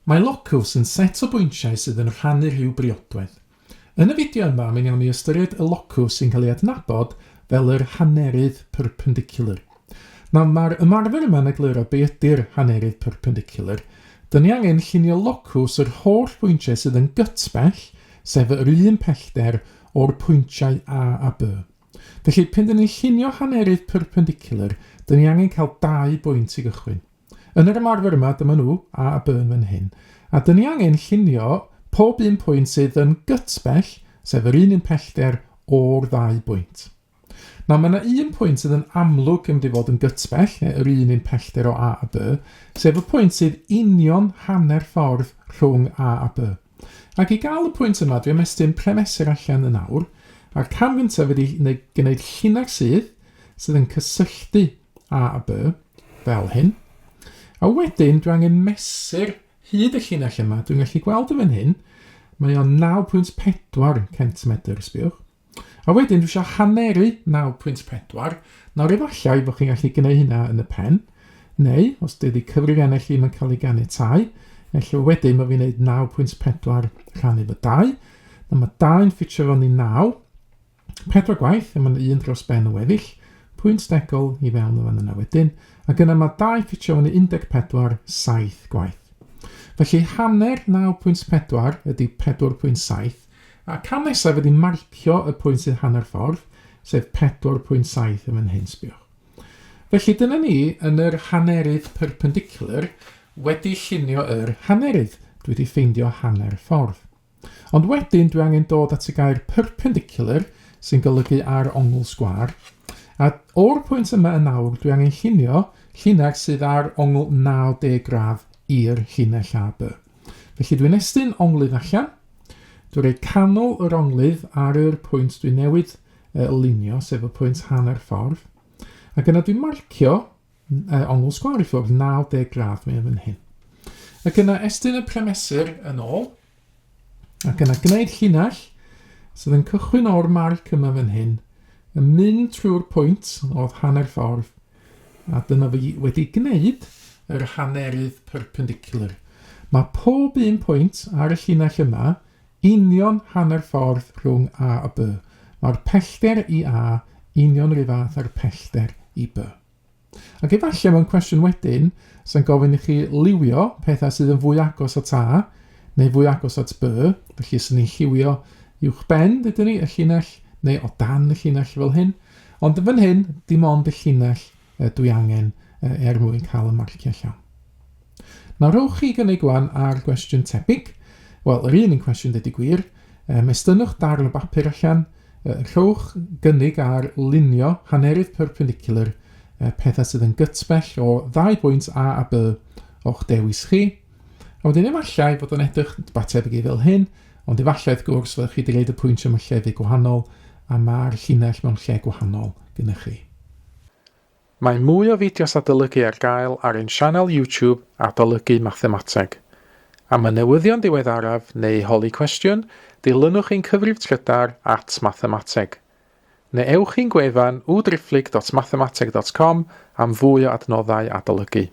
Mae Locws yn set o bwyntiau sydd yn rhannu rhyw briodwedd. Yn y fideo yma, mae'n iawn i ystyried y Locws sy'n cael ei adnabod fel yr Hanerydd Perpendicwlar. Nawr, mae'r ymarfer yma'n egluro be ydy'r Hanerydd Perpendicwlar. Dyn ni angen llunio Locws yr holl bwyntiau sydd yn gytbell, sef yr un pellter o'r pwyntiau A a B. Felly, pan dyn ni'n llunio Hanerydd Perpendicwlar, dyn ni angen cael 2 bwynt i gychwyn. Yn yr ymarfer yma, dyma nhw, A a B yn fan hyn. A dyn ni angen llunio pob un pwynt sydd yn gytbell, sef yr un pellter o'r 2 bwynt. Nawr, mae yna un pwynt sydd yn amlwg yn mynd i fod yn gytbell, yr un pellter o A a B, sef y pwynt sydd union hanner ffordd rhwng A a B. Ac i gael y pwynt yma, dwi'n ymestyn premeser allan yn awr, a'r cam gyntaf wedi gwneud llinell sydd yn cysylltu A a B, fel hyn. A wedyn, dwi angen mesur hyd y llinell yma. Dwi'n gallu gweld y fan hyn. Mae o'n 9.4 cm, sbiwch. A wedyn, dwi eisiau haneru 9.4. Nawr, efallai bod chi'n gallu gwneud hynna yn y pen. Neu, os dydy cyfrifiannau chi yn cael ei ganiatáu, felly wedyn mae fi'n gwneud 9.4 rhannu fy 2. Nawr, mae 2 yn ffitio fo'n i 9. 4 gwaith, a mae'n 1 dros ben y weddill. Pwynt degol i fewn o fan yna wedyn. Ac yna mae 2 ffitio fo'n i 14, 7 gwaith. Felly hanner 9.4 ydy 4.7, a cam nesaf ydy marcio y pwynt sydd hanner ffordd, sef 4.7 yn fan hyn, sbiwch. Felly dyna ni yn yr Hanerydd Perpendicwlar wedi llunio yr Hanerydd. Dwi wedi ffeindio hanner ffordd. Ond wedyn dwi angen dod at y gair perpendicular sy'n golygu ar ongl sgwar. A o'r pwynt yma yn awr dwi angen llunio llinell sydd ar ongl 90 gradd i'r llinell A B. Felly dwi'n estyn onglydd allan. Dwi'n rhoi canol yr onglydd ar yr pwynt dwi'n newydd lunio, sef y pwynt hanner ffordd. Ac yna dwi'n marcio ongl sgwar i ffwrdd 90 gradd mewn fan hyn. Ac yna estyn y premeser yn ôl. Ac yna gwneud llinell sydd yn cychwyn o'r marc yma fan hyn, yn mynd trwy'r pwynt oedd hanner ffordd. A dyna fi wedi gwneud yr Hanerydd Perpendicwlar. Mae pob un pwynt ar y llinell yma union hanner ffordd rhwng A a B. Mae'r pellter i A union rhyw fath â'r pellter i B. Ac efallai mewn cwestiwn wedyn, sy'n gofyn i chi liwio pethau sydd yn fwy agos at A neu fwy agos at B. Felly sy'n ni'n lliwio uwch ben, dydyn ni, y llinell, neu o dan y llinell fel hyn. Ond fan hyn, dim ond y llinell dwi angen mwyn cael y marcio llawn. Nawr, rhowch chi gynnig gwan ar gwestiwn tebyg. Wel, yr un cwestiwn dydy gwir. Estynwch darn o bapur allan. Rhowch gynnig ar lunio Hanerydd Perpendicwlar pethau sydd yn gytbell o 2 bwynt A a B o'ch dewis chi. A wedyn efallai bod yn edrych tebyg i fel hyn, ond efallai wrth gwrs fyddwch chi wedi gwneud y pwyntio mewn llefydd gwahanol a mae'r llinell mewn lle gwahanol gyda chi. Mae mwy o fideos adolygu ar gael ar ein sianel YouTube Adolygu Mathemateg. Am y newyddion diweddaraf neu holi cwestiwn, dilynwch ein cyfrif trydar @mathemateg. Neu ewch i'n gwefan www.mathemateg.com am fwy o adnoddau adolygu.